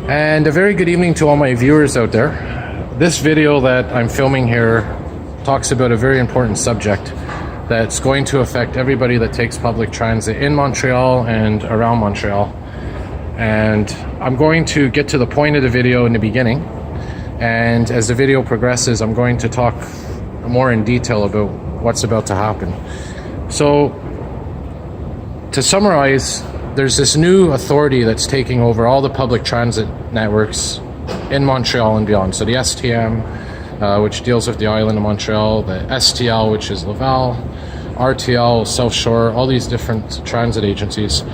And a very good evening to all my viewers out there. This video that I'm filming here talks about a very important subject that's going to affect everybody that takes public transit in Montreal and around Montreal. And I'm going to get to the point of the video in the beginning, and as the video progresses I'm going to talk more in detail about what's about to happen. So to summarize, there's this new authority that's taking over all the public transit networks in Montreal and beyond. So the ARTM, which deals with the island of Montreal, the STL, which is Laval, RTL, South Shore, all these different transit agencies.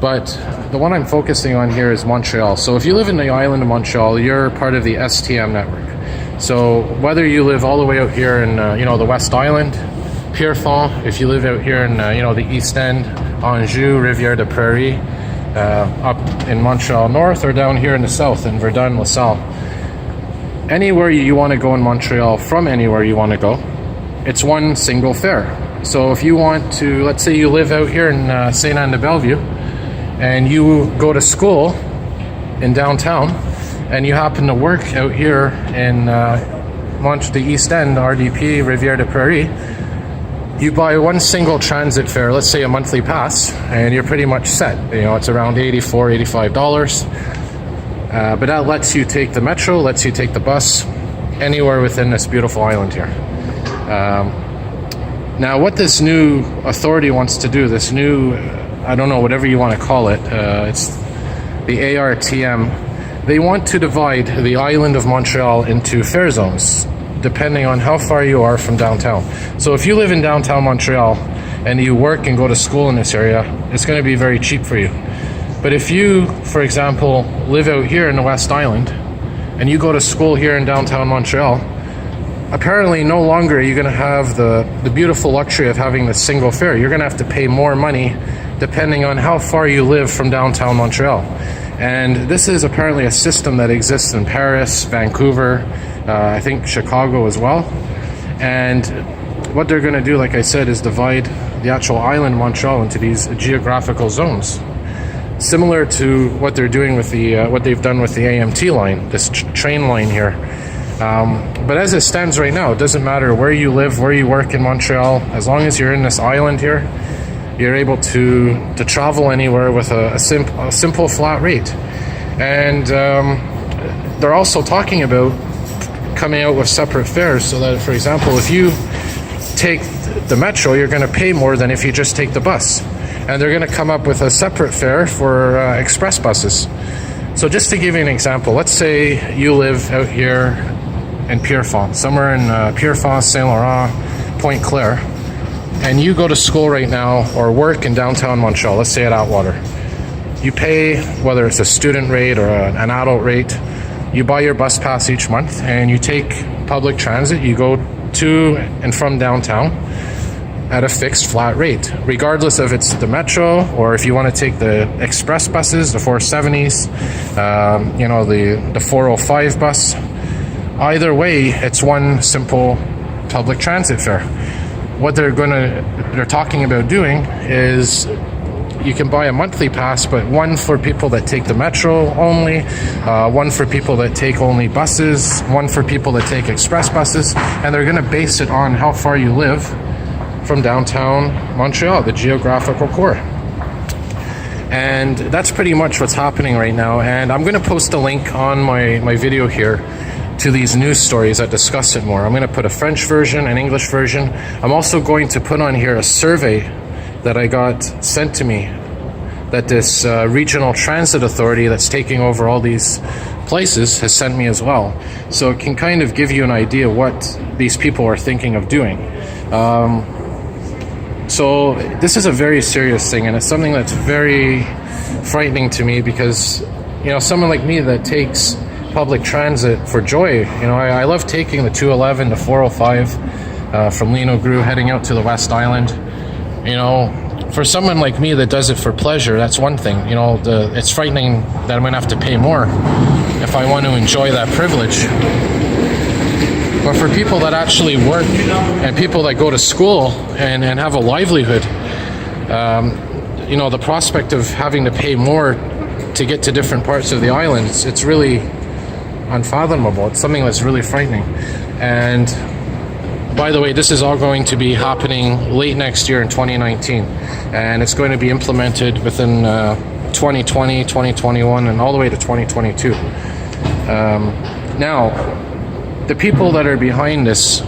But the one I'm focusing on here is Montreal. So if you live in the island of Montreal, you're part of the STM network. So whether you live all the way out here in the West Island, Pierrefonds, if you live out here in the East End, Anjou, Rivière de Prairie, up in Montreal North, or down here in the South in Verdun, LaSalle, anywhere you want to go in Montreal, from anywhere you want to go, it's one single fare. So if you want to, let's say you live out here in St. Anne de Bellevue, and you go to school in downtown, and you happen to work out here in the East End, RDP, Rivière de Prairie, you buy one single transit fare, let's say a monthly pass, and you're pretty much set. It's around $84, $85. But that lets you take the metro, lets you take the bus anywhere within this beautiful island here. Now what this new authority wants to do, this new, I don't know, whatever you want to call it, it's the ARTM, they want to divide the island of Montreal into fare zones, depending on how far you are from downtown. So if you live in downtown Montreal and you work and go to school in this area, it's going to be very cheap for you. But if you, for example, live out here in the West Island and you go to school here in downtown Montreal, apparently no longer are you going to have the beautiful luxury of having the single fare. You're going to have to pay more money depending on how far you live from downtown Montreal. And this is apparently a system that exists in Paris, Vancouver, I think Chicago as well. And what they're going to do, like I said, is divide the actual island Montreal into these geographical zones, similar to what they're doing with what they've done with the AMT line, this train line here. But as it stands right now, it doesn't matter where you live, where you work in Montreal, as long as you're in this island here, you're able to travel anywhere with a simple flat rate. And they're also talking about coming out with separate fares, so that, for example, if you take the metro, you're going to pay more than if you just take the bus. And they're going to come up with a separate fare for express buses. So just to give you an example, let's say you live out here in Pierrefonds, somewhere in Pierrefonds, Saint Laurent, Pointe Claire, and you go to school right now or work in downtown Montreal, let's say at Atwater. You pay, whether it's a student rate or an adult rate, you buy your bus pass each month and you take public transit, you go to and from downtown at a fixed flat rate, regardless if it's the metro or if you want to take the express buses, the 470s, the 405 bus. Either way, it's one simple public transit fare. What they're talking about doing is you can buy a monthly pass, but one for people that take the metro only, one for people that take only buses, one for people that take express buses, and they're going to base it on how far you live from downtown Montreal, the geographical core. And that's pretty much what's happening right now, and I'm going to post a link on my video here to these news stories that discuss it more. I'm going to put a French version, an English version. I'm also going to put on here a survey that I got sent to me that this Regional Transit Authority that's taking over all these places has sent me as well. So it can kind of give you an idea what these people are thinking of doing. So this is a very serious thing, and it's something that's very frightening to me because, someone like me that takes public transit for joy, I love taking the 211 to 405 from Lino Gru heading out to the West Island. For someone like me that does it for pleasure, that's one thing. It's frightening that I'm going to have to pay more if I want to enjoy that privilege. But for people that actually work and people that go to school and have a livelihood, the prospect of having to pay more to get to different parts of the island. It's really unfathomable. It's something that's really frightening. And by the way, this is all going to be happening late next year in 2019, and it's going to be implemented within 2020, 2021, and all the way to 2022. Now, the people that are behind this,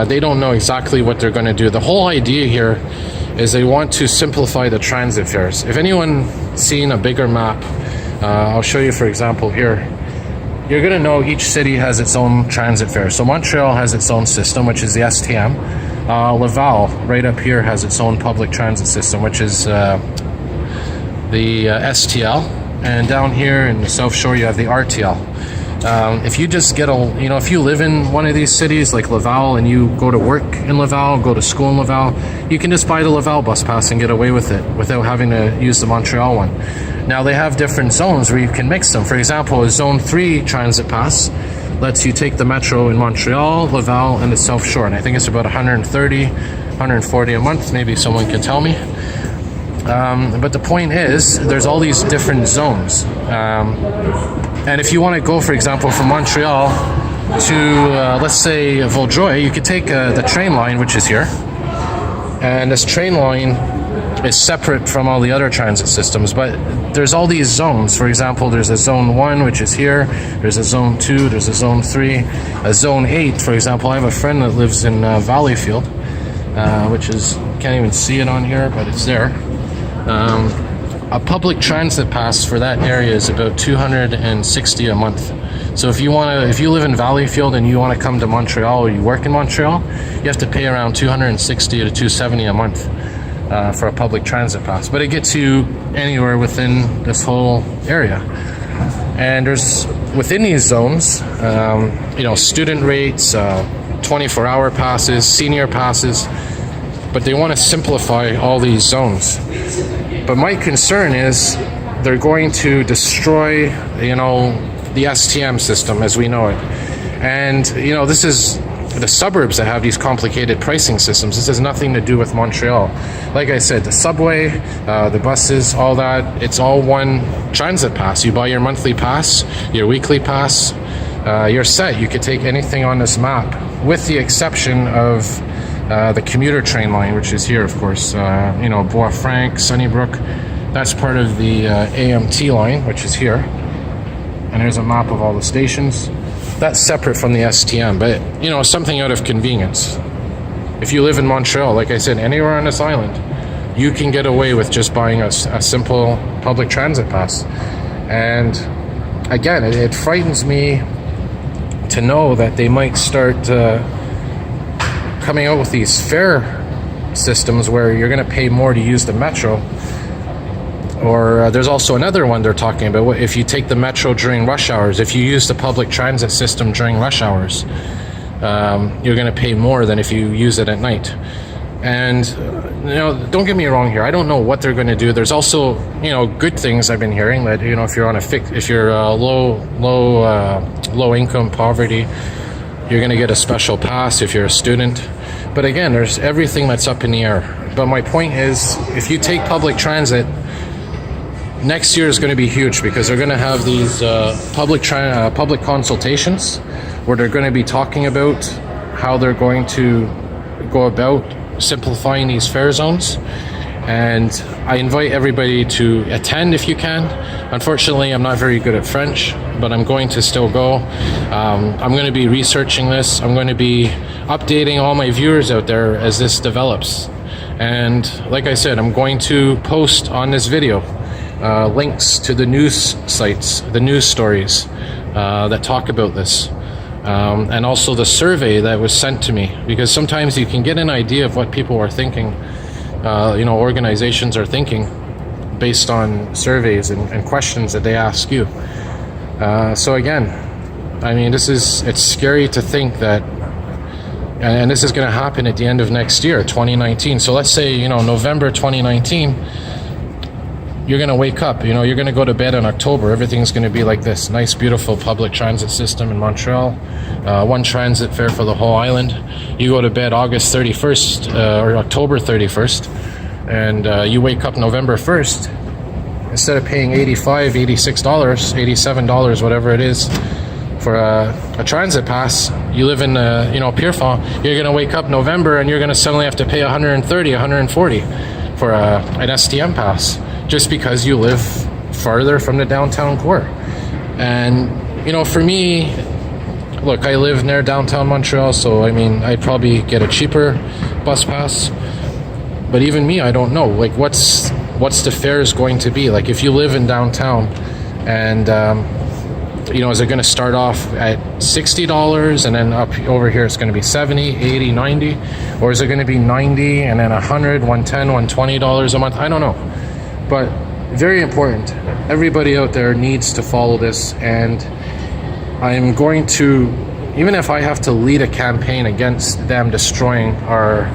they don't know exactly what they're going to do. The whole idea here is they want to simplify the transit fares. If anyone seen a bigger map, I'll show you, for example, here. You're going to know each city has its own transit fare. So Montreal has its own system, which is the STM. Laval, right up here, has its own public transit system, which is the STL. And down here in the South Shore, you have the RTL. If you just get if you live in one of these cities like Laval and you go to work in Laval, go to school in Laval, you can just buy the Laval bus pass and get away with it without having to use the Montreal one. Now, they have different zones where you can mix them. For example, a Zone 3 transit pass lets you take the metro in Montreal, Laval, and the South Shore. And I think it's about 130, 140 a month. Maybe someone can tell me. But the point is, there's all these different zones. And if you want to go, for example, from Montreal to, let's say, Vaudreuil, you could take the train line, which is here. And this train line is separate from all the other transit systems, but there's all these zones. For example, there's a Zone 1, which is here. There's a Zone 2, there's a Zone 3. A Zone 8, for example, I have a friend that lives in Valleyfield, which is, can't even see it on here, but it's there. A public transit pass for that area is about $260 a month. So if you live in Valleyfield and you want to come to Montreal or you work in Montreal, you have to pay around $260 to $270 a month for a public transit pass. But it gets you anywhere within this whole area. And there's within these zones, student rates, 24-hour passes, senior passes, but they want to simplify all these zones. But my concern is they're going to destroy, the STM system as we know it. And, this is the suburbs that have these complicated pricing systems. This has nothing to do with Montreal. Like I said, the subway, the buses, all that, it's all one transit pass. You buy your monthly pass, your weekly pass, you're set. You could take anything on this map, with the exception of the commuter train line, which is here, of course. Bois-Franc, Sunnybrook, that's part of the AMT line, which is here. And there's a map of all the stations. That's separate from the STM, but, something out of convenience. If you live in Montreal, like I said, anywhere on this island, you can get away with just buying a simple public transit pass. And again, it frightens me to know that they might start coming out with these fare systems where you're going to pay more to use the metro. Or there's also another one they're talking about. If you take the metro during rush hours, if you use the public transit system during rush hours, you're going to pay more than if you use it at night. And don't get me wrong here. I don't know what they're going to do. There's also good things I've been hearing that if you're on if you're low income poverty, you're going to get a special pass if you're a student. But again, there's everything that's up in the air. But my point is, if you take public transit, next year is going to be huge because they're going to have these public consultations where they're going to be talking about how they're going to go about simplifying these fare zones. And I invite everybody to attend if you can. Unfortunately, I'm not very good at French, but I'm going to still go. I'm going to be researching this. I'm going to be updating all my viewers out there as this develops. And like I said, I'm going to post on this video links to the news sites, the news stories that talk about this. And also the survey that was sent to me, because sometimes you can get an idea of what people are thinking, organizations are thinking based on surveys and questions that they ask you. So again, I mean, it's scary to think that, and this is going to happen at the end of next year, 2019. So let's say, November 2019, you're going to wake up, you're going to go to bed in October. Everything's going to be like this nice, beautiful public transit system in Montreal. One transit fare for the whole island. You go to bed August 31st or October 31st, and you wake up November 1st, instead of paying $85, $86, $87, whatever it is, for a transit pass, you live in Pierrefonds, you're going to wake up November and you're going to suddenly have to pay $130, $140 for an STM pass, just because you live farther from the downtown core. And for me, look, I live near downtown Montreal, so I mean, I'd probably get a cheaper bus pass. But even me, I don't know, like, what's the fares going to be? Like, if you live in downtown and is it going to start off at $60 and then up over here it's going to be $70, $80, $90, or is it going to be $90 and then $100, $110, $120 a month? I don't know. But very important, everybody out there needs to follow this, and I'm going to, even if I have to lead a campaign against them destroying our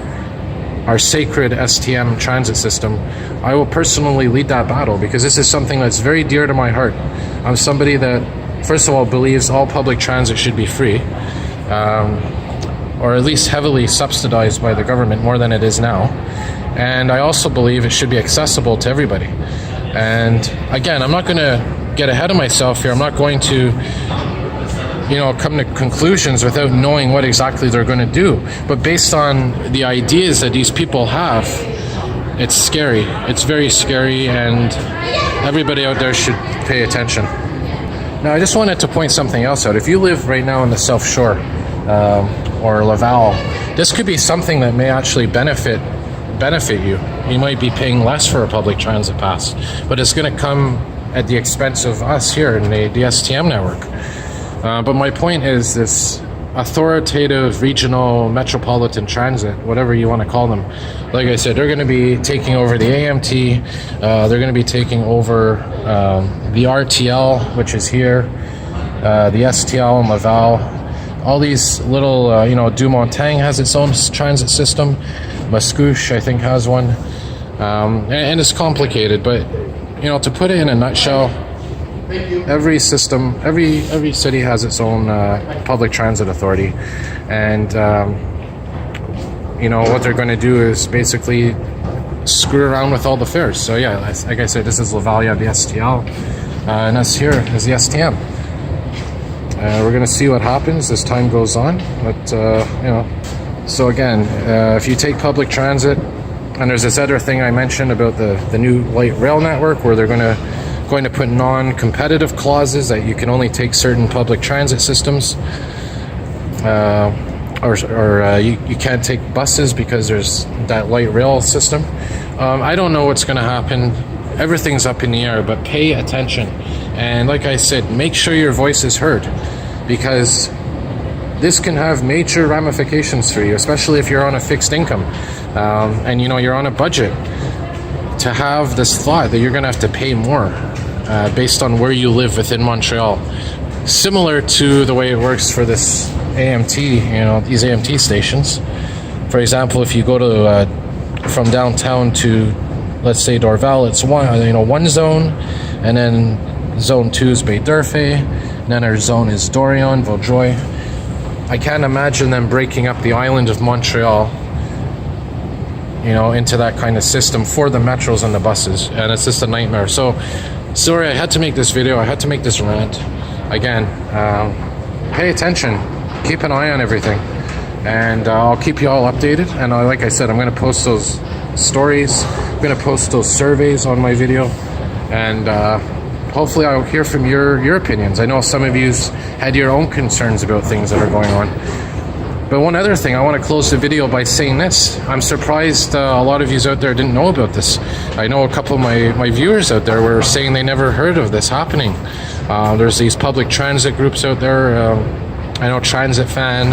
sacred STM transit system, I will personally lead that battle, because this is something that's very dear to my heart. I'm somebody that, first of all, believes all public transit should be free, or at least heavily subsidized by the government more than it is now. And I also believe it should be accessible to everybody. And again, I'm not going to get ahead of myself here. I'm not going to come to conclusions without knowing what exactly they're going to do. But based on the ideas that these people have, it's scary. It's very scary, and everybody out there should pay attention. Now, I just wanted to point something else out. If you live right now in the South Shore or Laval, this could be something that may actually benefit you. You might be paying less for a public transit pass, but it's going to come at the expense of us here in the STM network. But my point is, this authoritative Regional Metropolitan Transit, whatever you want to call them, like I said, they're going to be taking over the AMT, they're going to be taking over the RTL, which is here, the STL in Laval, all these little, Dumontagne has its own transit system, Mascouche, I think, has one, and it's complicated, but, to put it in a nutshell, every system, every city has its own public transit authority, and what they're going to do is basically screw around with all the fares. So yeah, like I said, this is Laval, the STL, and us here is the STM. We're going to see what happens as time goes on, but so again, if you take public transit, and there's this other thing I mentioned about the new light rail network, where they're going to put non-competitive clauses that you can only take certain public transit systems, or you can't take buses because there's that light rail system. I don't know what's going to happen. Everything's up in the air, but pay attention. And like I said, make sure your voice is heard, because this can have major ramifications for you, especially if you're on a fixed income and you're on a budget. To have this thought that you're going to have to pay more based on where you live within Montreal, similar to the way it works for this AMT, these AMT stations. For example, if you go to from downtown to, let's say, Dorval, it's one zone, and then zone 2 is Bay d'Urfé, and then our zone is Dorion, Vaudreuil. I can't imagine them breaking up the island of Montreal, into that kind of system for the metros and the buses, and it's just a nightmare. So, sorry, I had to make this video, I had to make this rant. Again, pay attention, keep an eye on everything, and I'll keep you all updated. And like I said, I'm going to post those stories, I'm going to post those surveys on my video, and hopefully I'll hear from your opinions. I know some of you had your own concerns about things that are going on. But one other thing, I want to close the video by saying this. I'm surprised a lot of you out there didn't know about this. I know a couple of my viewers out there were saying they never heard of this happening. There's these public transit groups out there. I know Transit Fan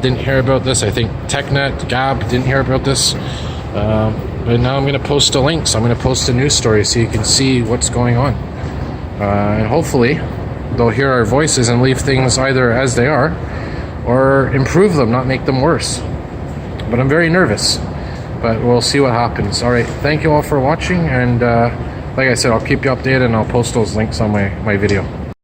didn't hear about this. I think TechNet, Gab didn't hear about this. But now I'm going to post a link. So I'm going to post a news story so you can see what's going on. And hopefully they'll hear our voices and leave things either as they are, or improve them, not make them worse. But I'm very nervous, but we'll see what happens. All right, thank you all for watching, and like I said, I'll keep you updated, and I'll post those links on my video.